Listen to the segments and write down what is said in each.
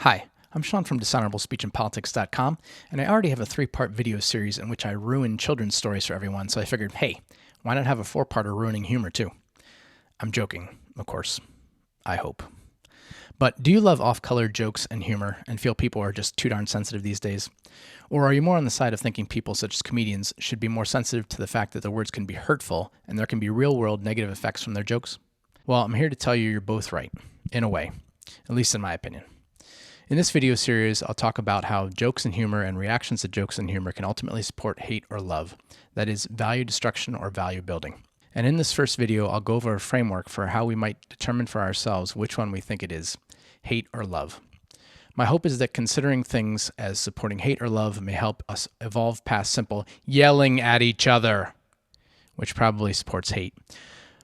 Hi, I'm Sean from DishonorableSpeechandPolitics.com, and I already have a 3-part video series in which I ruin children's stories for everyone, so I figured, hey, why not have a 4-parter ruining humor too? I'm joking, of course. I hope. But do you love off-color jokes and humor and feel people are just too darn sensitive these days? Or are you more on the side of thinking people such as comedians should be more sensitive to the fact that their words can be hurtful and there can be real-world negative effects from their jokes? Well, I'm here to tell you you're both right, in a way, at least in my opinion. In this video series, I'll talk about how jokes and humor and reactions to jokes and humor can ultimately support hate or love, that is, value destruction or value building. And in this first video, I'll go over a framework for how we might determine for ourselves which one we think it is, hate or love. My hope is that considering things as supporting hate or love may help us evolve past simple yelling at each other, which probably supports hate.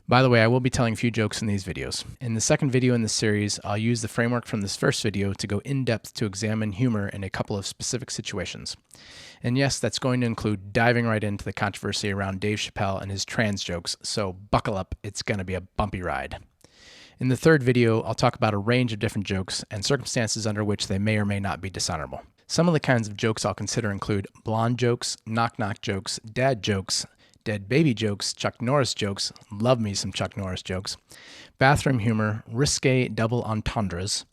By the way, I will be telling a few jokes in these videos. In the second video in this series, I'll use the framework from this first video to go in depth to examine humor in a couple of specific situations. And yes, that's going to include diving right into the controversy around Dave Chappelle and his trans jokes, so buckle up, it's going to be a bumpy ride. In the third video, I'll talk about a range of different jokes and circumstances under which they may or may not be dishonorable. Some of the kinds of jokes I'll consider include blonde jokes, knock-knock jokes, dad jokes, dead baby jokes, Chuck Norris jokes, love me some Chuck Norris jokes, bathroom humor, risque double entendres,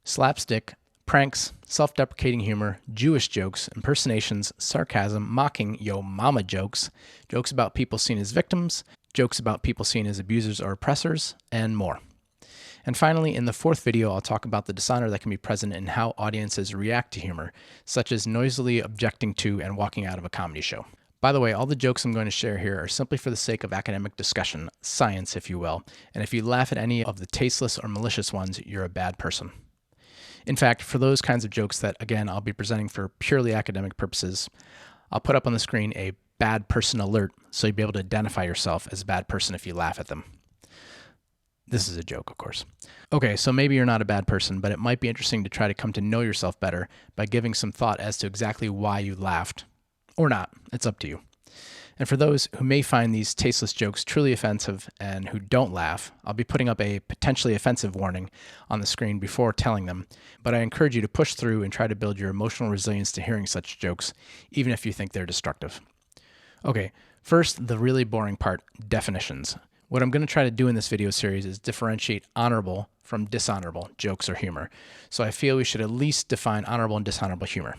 slapstick, pranks, self-deprecating humor, Jewish jokes, impersonations, sarcasm, mocking, yo mama jokes, jokes about people seen as victims, jokes about people seen as abusers or oppressors, and more. And finally, in the fourth video, I'll talk about the dishonor that can be present in how audiences react to humor, such as noisily objecting to and walking out of a comedy show. By the way, all the jokes I'm going to share here are simply for the sake of academic discussion, science if you will, and if you laugh at any of the tasteless or malicious ones, you're a bad person. In fact, for those kinds of jokes that, again, I'll be presenting for purely academic purposes, I'll put up on the screen a bad person alert so you'll be able to identify yourself as a bad person if you laugh at them. This is a joke, of course. Okay, so maybe you're not a bad person, but it might be interesting to try to come to know yourself better by giving some thought as to exactly why you laughed. Or not, it's up to you. And for those who may find these tasteless jokes truly offensive and who don't laugh, I'll be putting up a potentially offensive warning on the screen before telling them, but I encourage you to push through and try to build your emotional resilience to hearing such jokes, even if you think they're destructive. Okay, first, the really boring part, definitions. What I'm going to try to do in this video series is differentiate honorable from dishonorable jokes or humor, so I feel we should at least define honorable and dishonorable humor.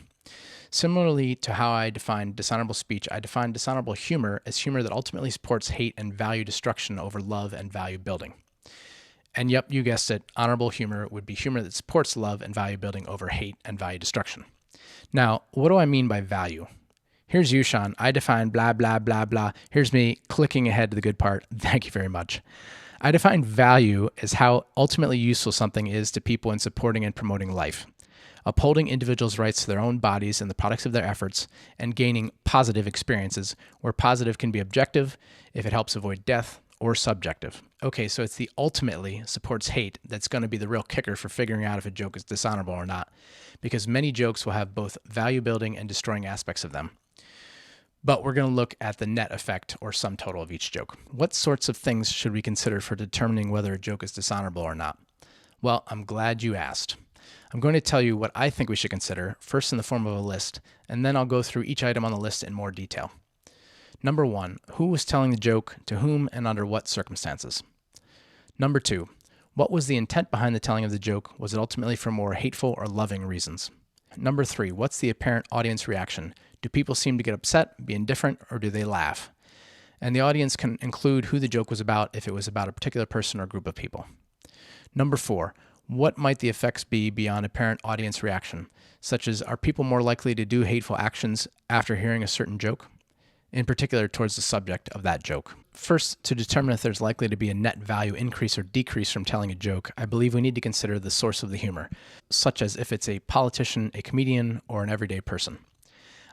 Similarly to how I define dishonorable speech, I define dishonorable humor as humor that ultimately supports hate and value destruction over love and value building. And yep, you guessed it, honorable humor would be humor that supports love and value building over hate and value destruction. Now, what do I mean by value? Here's you, Sean. I define blah, blah, blah, blah. Here's me clicking ahead to the good part. Thank you very much. I define value as how ultimately useful something is to people in supporting and promoting life, upholding individuals' rights to their own bodies and the products of their efforts, and gaining positive experiences, where positive can be objective if it helps avoid death, or subjective. Okay, so it's the ultimately supports hate that's going to be the real kicker for figuring out if a joke is dishonorable or not, because many jokes will have both value building and destroying aspects of them. But we're going to look at the net effect or sum total of each joke. What sorts of things should we consider for determining whether a joke is dishonorable or not? Well, I'm glad you asked. I'm going to tell you what I think we should consider, first in the form of a list, and then I'll go through each item on the list in more detail. Number 1, who was telling the joke, to whom, and under what circumstances? Number 2, what was the intent behind the telling of the joke? Was it ultimately for more hateful or loving reasons? Number 3, what's the apparent audience reaction? Do people seem to get upset, be indifferent, or do they laugh? And the audience can include who the joke was about if it was about a particular person or group of people. Number 4, what might the effects be beyond apparent audience reaction, such as are people more likely to do hateful actions after hearing a certain joke, in particular towards the subject of that joke? First, to determine if there's likely to be a net value increase or decrease from telling a joke, I believe we need to consider the source of the humor, such as if it's a politician, a comedian, or an everyday person.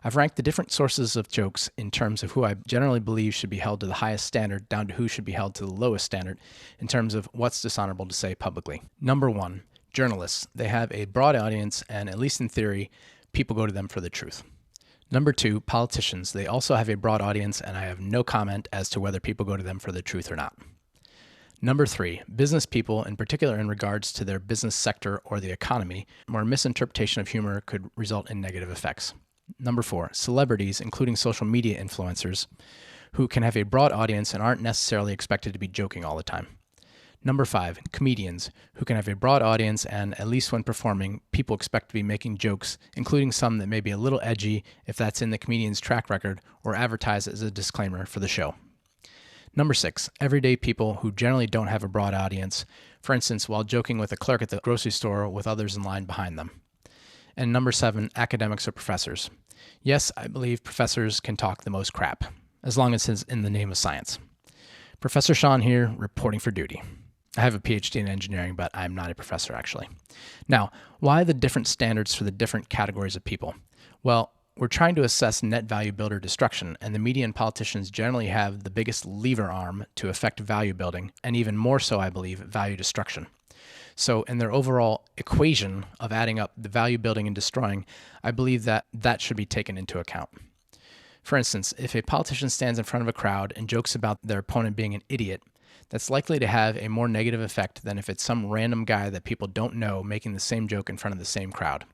I've ranked the different sources of jokes in terms of who I generally believe should be held to the highest standard down to who should be held to the lowest standard in terms of what's dishonorable to say publicly. Number 1, journalists. They have a broad audience and, at least in theory, people go to them for the truth. Number 2, politicians. They also have a broad audience and I have no comment as to whether people go to them for the truth or not. Number 3, business people, in particular in regards to their business sector or the economy, where misinterpretation of humor could result in negative effects. Number 4, celebrities, including social media influencers, who can have a broad audience and aren't necessarily expected to be joking all the time. Number 5, comedians, who can have a broad audience and, at least when performing, people expect to be making jokes, including some that may be a little edgy if that's in the comedian's track record or advertised as a disclaimer for the show. Number 6, everyday people who generally don't have a broad audience, for instance, while joking with a clerk at the grocery store with others in line behind them. And number 7, academics or professors. Yes, I believe professors can talk the most crap, as long as it's in the name of science. Professor Sean here, reporting for duty. I have a PhD in engineering, but I'm not a professor, actually. Now, why the different standards for the different categories of people? Well, we're trying to assess net value builder destruction, and the media and politicians generally have the biggest lever arm to affect value building, and even more so, I believe, value destruction. So in their overall equation of adding up the value building and destroying, I believe that should be taken into account. For instance, if a politician stands in front of a crowd and jokes about their opponent being an idiot, that's likely to have a more negative effect than if it's some random guy that people don't know making the same joke in front of the same crowd.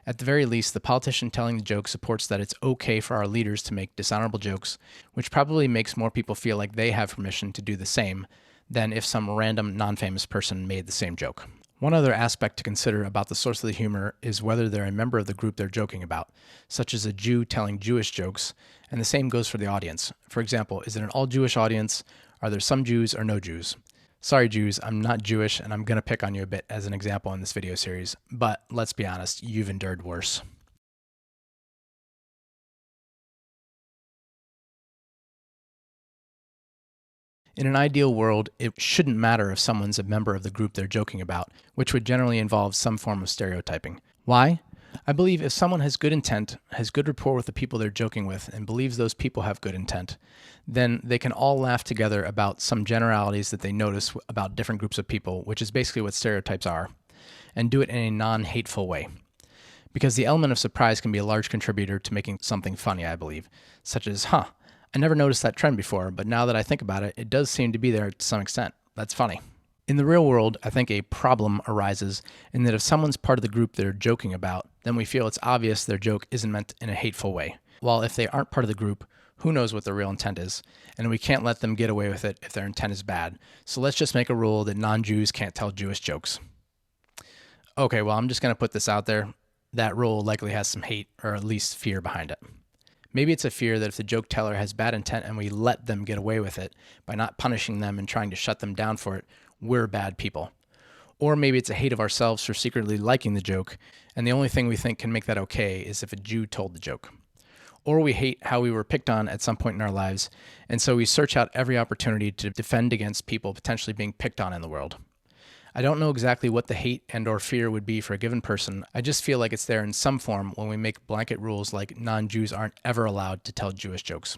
At the very least, the politician telling the joke supports that it's okay for our leaders to make dishonorable jokes, which probably makes more people feel like they have permission to do the same than if some random non-famous person made the same joke. One other aspect to consider about the source of the humor is whether they're a member of the group they're joking about, such as a Jew telling Jewish jokes, and the same goes for the audience. For example, is it an all-Jewish audience? Are there some Jews or no Jews? Sorry, Jews, I'm not Jewish, and I'm going to pick on you a bit as an example in this video series, but let's be honest, you've endured worse. In an ideal world, it shouldn't matter if someone's a member of the group they're joking about, which would generally involve some form of stereotyping. Why? I believe if someone has good intent, has good rapport with the people they're joking with, and believes those people have good intent, then they can all laugh together about some generalities that they notice about different groups of people, which is basically what stereotypes are, and do it in a non-hateful way. Because the element of surprise can be a large contributor to making something funny, I believe, such as, I never noticed that trend before, but now that I think about it, it does seem to be there to some extent. That's funny. In the real world, I think a problem arises in that if someone's part of the group they're joking about, then we feel it's obvious their joke isn't meant in a hateful way. While if they aren't part of the group, who knows what their real intent is, and we can't let them get away with it if their intent is bad. So let's just make a rule that non-Jews can't tell Jewish jokes. Okay, well, I'm just going to put this out there. That rule likely has some hate, or at least fear behind it. Maybe it's a fear that if the joke teller has bad intent and we let them get away with it by not punishing them and trying to shut them down for it, we're bad people. Or maybe it's a hate of ourselves for secretly liking the joke, and the only thing we think can make that okay is if a Jew told the joke. Or we hate how we were picked on at some point in our lives, and so we search out every opportunity to defend against people potentially being picked on in the world. I don't know exactly what the hate and or fear would be for a given person. I just feel like it's there in some form when we make blanket rules like non-Jews aren't ever allowed to tell Jewish jokes.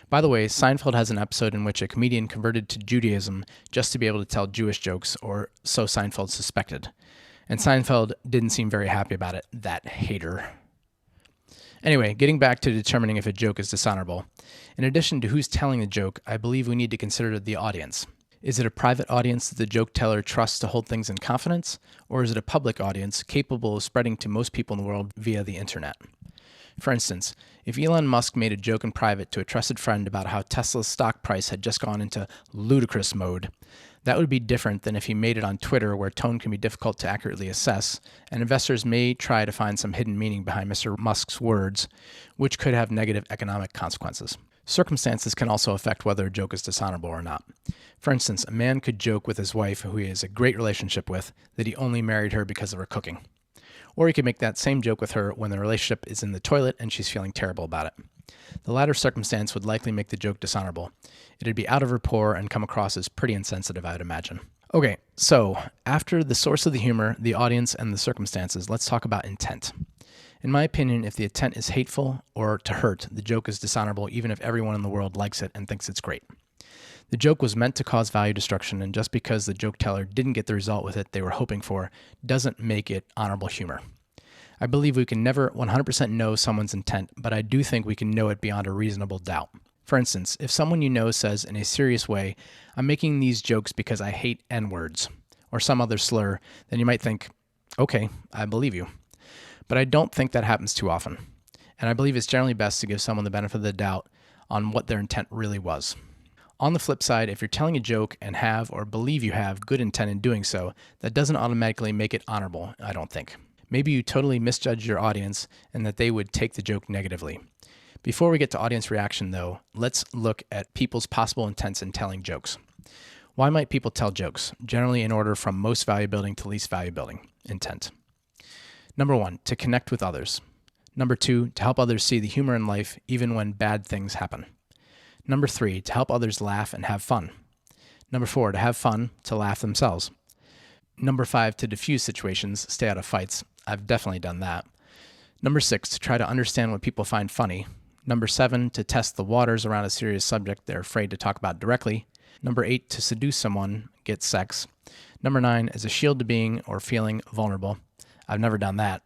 By the way, Seinfeld has an episode in which a comedian converted to Judaism just to be able to tell Jewish jokes, or so Seinfeld suspected. And Seinfeld didn't seem very happy about it, that hater. Anyway, getting back to determining if a joke is dishonorable. In addition to who's telling the joke, I believe we need to consider the audience. Is it a private audience that the joke teller trusts to hold things in confidence, or is it a public audience capable of spreading to most people in the world via the internet? For instance, if Elon Musk made a joke in private to a trusted friend about how Tesla's stock price had just gone into ludicrous mode, that would be different than if he made it on Twitter, where tone can be difficult to accurately assess, and investors may try to find some hidden meaning behind Mr. Musk's words, which could have negative economic consequences. Circumstances can also affect whether a joke is dishonorable or not. For instance, a man could joke with his wife, who he has a great relationship with, that he only married her because of her cooking. Or he could make that same joke with her when the relationship is in the toilet and she's feeling terrible about it. The latter circumstance would likely make the joke dishonorable. It'd be out of rapport and come across as pretty insensitive, I would imagine. Okay, so after the source of the humor, the audience, and the circumstances, let's talk about intent. In my opinion, if the intent is hateful or to hurt, the joke is dishonorable even if everyone in the world likes it and thinks it's great. The joke was meant to cause value destruction, and just because the joke teller didn't get the result with it they were hoping for doesn't make it honorable humor. I believe we can never 100% know someone's intent, but I do think we can know it beyond a reasonable doubt. For instance, if someone you know says in a serious way, "I'm making these jokes because I hate N-words," or some other slur, then you might think, okay, I believe you. But I don't think that happens too often. And I believe it's generally best to give someone the benefit of the doubt on what their intent really was. On the flip side, if you're telling a joke and have or believe you have good intent in doing so, that doesn't automatically make it honorable, I don't think. Maybe you totally misjudge your audience and that they would take the joke negatively. Before we get to audience reaction, though, let's look at people's possible intents in telling jokes. Why might people tell jokes? Generally in order from most value building to least value building intent. Number 1, to connect with others. Number 2, to help others see the humor in life even when bad things happen. Number 3, to help others laugh and have fun. Number 4, to have fun, to laugh themselves. Number 5, to diffuse situations, stay out of fights. I've definitely done that. Number 6, to try to understand what people find funny. Number 7, to test the waters around a serious subject they're afraid to talk about directly. Number 8, to seduce someone, get sex. Number 9, as a shield to being or feeling vulnerable. I've never done that.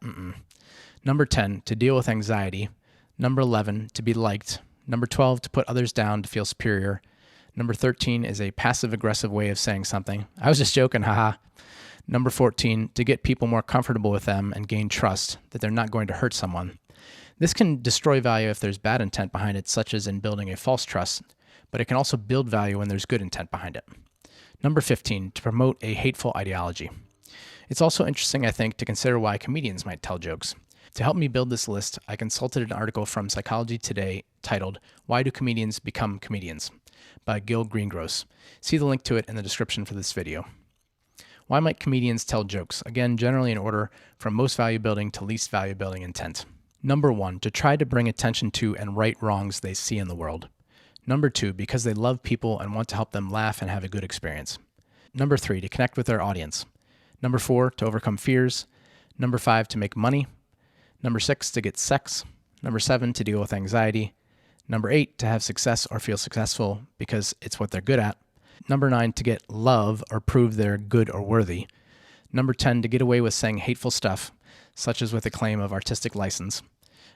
Number 10, to deal with anxiety. Number 11, to be liked. Number 12, to put others down to feel superior. Number 13 is a passive-aggressive way of saying something. I was just joking, haha. Number 14, to get people more comfortable with them and gain trust that they're not going to hurt someone. This can destroy value if there's bad intent behind it, such as in building a false trust, but it can also build value when there's good intent behind it. Number 15, to promote a hateful ideology. It's also interesting, I think, to consider why comedians might tell jokes. To help me build this list, I consulted an article from Psychology Today titled, "Why Do Comedians Become Comedians?" by Gil Greengross. See the link to it in the description for this video. Why might comedians tell jokes? Again, generally in order from most value building to least value building intent. Number 1, to try to bring attention to and right wrongs they see in the world. Number 2, because they love people and want to help them laugh and have a good experience. Number 3, to connect with their audience. Number 4, to overcome fears. Number 5, to make money. Number 6, to get sex. Number 7, to deal with anxiety. Number 8, to have success or feel successful because it's what they're good at. Number 9, to get love or prove they're good or worthy. Number 10, to get away with saying hateful stuff, such as with a claim of artistic license.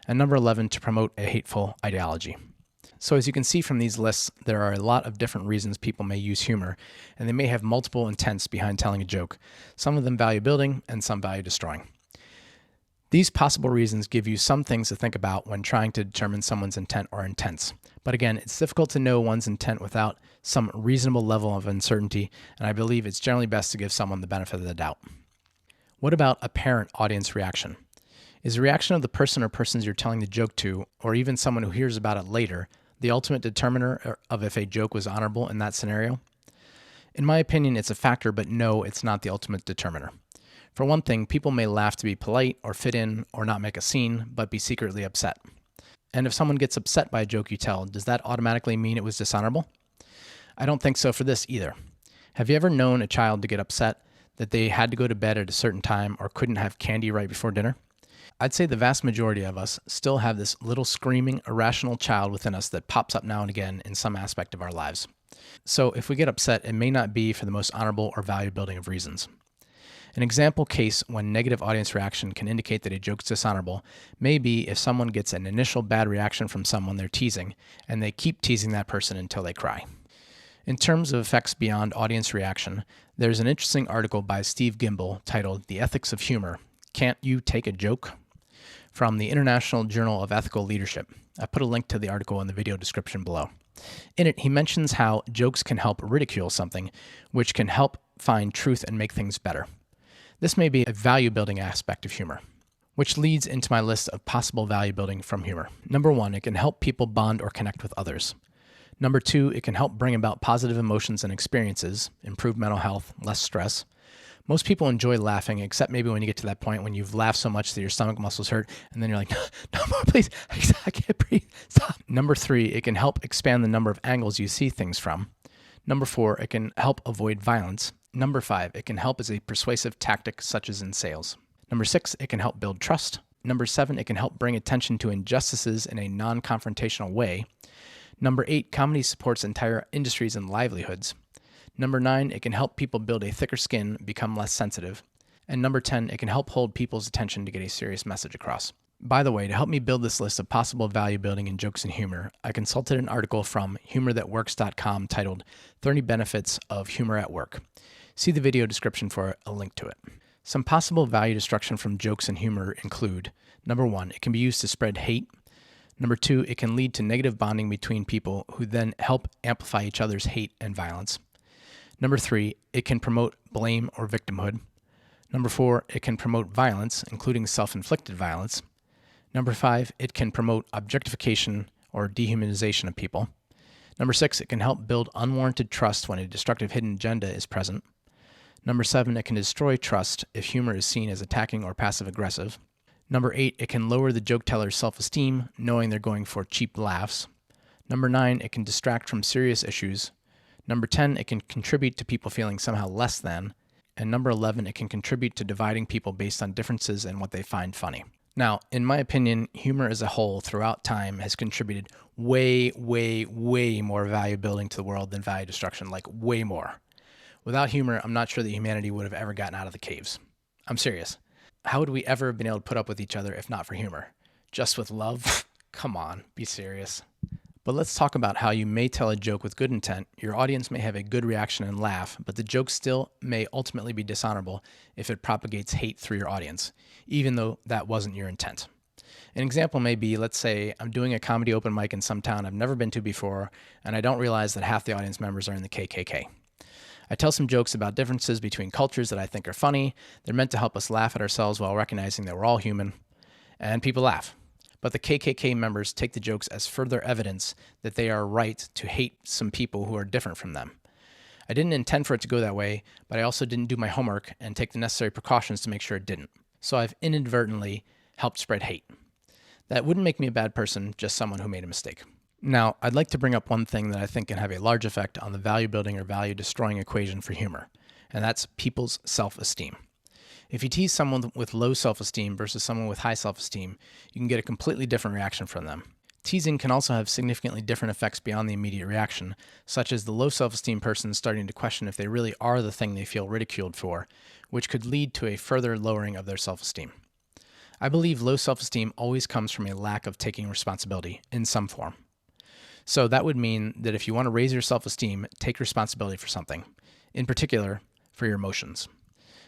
And number 11, to promote a hateful ideology. So as you can see from these lists, there are a lot of different reasons people may use humor, and they may have multiple intents behind telling a joke, some of them value building and some value destroying. These possible reasons give you some things to think about when trying to determine someone's intent or intents. But again, it's difficult to know one's intent without some reasonable level of uncertainty, and I believe it's generally best to give someone the benefit of the doubt. What about apparent audience reaction? Is the reaction of the person or persons you're telling the joke to, or even someone who hears about it later, the ultimate determiner of if a joke was honorable in that scenario? In my opinion, it's a factor, but no, it's not the ultimate determiner. For one thing, people may laugh to be polite or fit in or not make a scene, but be secretly upset. And if someone gets upset by a joke you tell, does that automatically mean it was dishonorable? I don't think so for this either. Have you ever known a child to get upset that they had to go to bed at a certain time or couldn't have candy right before dinner? I'd say the vast majority of us still have this little screaming, irrational child within us that pops up now and again in some aspect of our lives. So if we get upset, it may not be for the most honorable or value-building of reasons. An example case when negative audience reaction can indicate that a joke is dishonorable may be if someone gets an initial bad reaction from someone they're teasing, and they keep teasing that person until they cry. In terms of effects beyond audience reaction, there's an interesting article by Steve Gimbel titled "The Ethics of Humor. Can't You Take a Joke?" from the International Journal of Ethical Leadership. I put a link to the article in the video description below. In it, he mentions how jokes can help ridicule something, which can help find truth and make things better. This may be a value-building aspect of humor, which leads into my list of possible value building from humor. Number 1, it can help people bond or connect with others. Number 2, it can help bring about positive emotions and experiences, improve mental health, less stress. Most people enjoy laughing, except maybe when you get to that point when you've laughed so much that your stomach muscles hurt, and then you're like, no more, please, I can't breathe, stop. Number 3, it can help expand the number of angles you see things from. Number 4, it can help avoid violence. Number 5, it can help as a persuasive tactic, such as in sales. Number 6, it can help build trust. Number 7, it can help bring attention to injustices in a non-confrontational way. Number 8, comedy supports entire industries and livelihoods. Number 9, it can help people build a thicker skin, become less sensitive. And number 10, it can help hold people's attention to get a serious message across. By the way, to help me build this list of possible value building in jokes and humor, I consulted an article from humorthatworks.com titled 30 Benefits of Humor at Work. See the video description for a link to it. Some possible value destruction from jokes and humor include: number 1, it can be used to spread hate. Number 2, it can lead to negative bonding between people who then help amplify each other's hate and violence. Number 3, it can promote blame or victimhood. Number 4, it can promote violence, including self-inflicted violence. Number 5, it can promote objectification or dehumanization of people. Number 6, it can help build unwarranted trust when a destructive hidden agenda is present. Number 7, it can destroy trust if humor is seen as attacking or passive-aggressive. Number 8, it can lower the joke teller's self-esteem, knowing they're going for cheap laughs. Number 9, it can distract from serious issues. Number 10, it can contribute to people feeling somehow less than. And number 11, it can contribute to dividing people based on differences in what they find funny. Now, in my opinion, humor as a whole throughout time has contributed way more value building to the world than value destruction, like way more. Without humor, I'm not sure that humanity would have ever gotten out of the caves. I'm serious. How would we ever have been able to put up with each other if not for humor? Just with love? Come on, be serious. But let's talk about how you may tell a joke with good intent, your audience may have a good reaction and laugh, but the joke still may ultimately be dishonorable if it propagates hate through your audience, even though that wasn't your intent. An example may be, let's say I'm doing a comedy open mic in some town I've never been to before, and I don't realize that half the audience members are in the KKK. I tell some jokes about differences between cultures that I think are funny. They're meant to help us laugh at ourselves while recognizing that we're all human, and people laugh. But the KKK members take the jokes as further evidence that they are right to hate some people who are different from them. I didn't intend for it to go that way, but I also didn't do my homework and take the necessary precautions to make sure it didn't. So I've inadvertently helped spread hate. That wouldn't make me a bad person, just someone who made a mistake. Now, I'd like to bring up one thing that I think can have a large effect on the value building or value destroying equation for humor, and that's people's self-esteem. If you tease someone with low self-esteem versus someone with high self-esteem, you can get a completely different reaction from them. Teasing can also have significantly different effects beyond the immediate reaction, such as the low self-esteem person starting to question if they really are the thing they feel ridiculed for, which could lead to a further lowering of their self-esteem. I believe low self-esteem always comes from a lack of taking responsibility in some form. So that would mean that if you want to raise your self-esteem, take responsibility for something, in particular, for your emotions.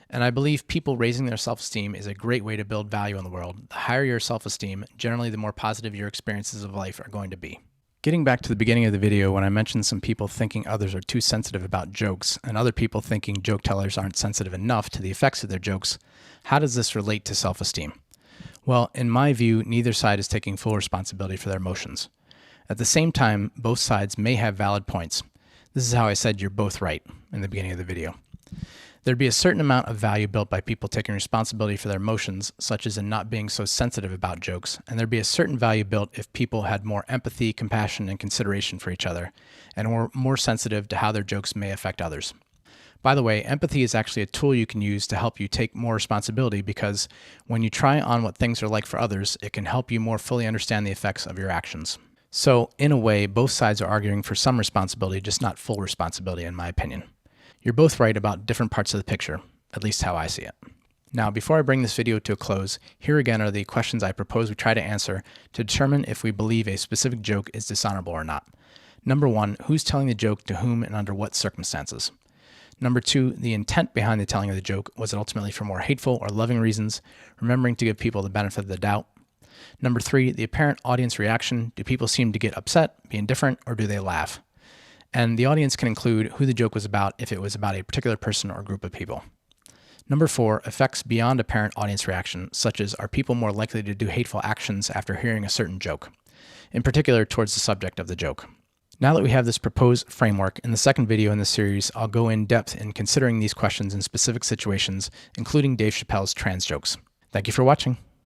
And I believe people raising their self-esteem is a great way to build value in the world. The higher your self-esteem, generally the more positive your experiences of life are going to be. Getting back to the beginning of the video when I mentioned some people thinking others are too sensitive about jokes and other people thinking joke tellers aren't sensitive enough to the effects of their jokes, how does this relate to self-esteem? Well, in my view, neither side is taking full responsibility for their emotions. At the same time, both sides may have valid points. This is how I said you're both right in the beginning of the video. There'd be a certain amount of value built by people taking responsibility for their emotions, such as in not being so sensitive about jokes, and there'd be a certain value built if people had more empathy, compassion, and consideration for each other, and were more sensitive to how their jokes may affect others. By the way, empathy is actually a tool you can use to help you take more responsibility because when you try on what things are like for others, it can help you more fully understand the effects of your actions. So, in a way, both sides are arguing for some responsibility, just not full responsibility, in my opinion. You're both right about different parts of the picture, at least how I see it. Now, before I bring this video to a close, here again are the questions I propose we try to answer to determine if we believe a specific joke is dishonorable or not. Number 1, who's telling the joke to whom and under what circumstances? Number 2, the intent behind the telling of the joke. Was it ultimately for more hateful or loving reasons, remembering to give people the benefit of the doubt? Number 3, the apparent audience reaction. Do people seem to get upset, be indifferent, or do they laugh? And the audience can include who the joke was about if it was about a particular person or group of people. Number 4, effects beyond apparent audience reaction, such as are people more likely to do hateful actions after hearing a certain joke, in particular towards the subject of the joke. Now that we have this proposed framework, in the second video in this series, I'll go in depth in considering these questions in specific situations, including Dave Chappelle's trans jokes. Thank you for watching.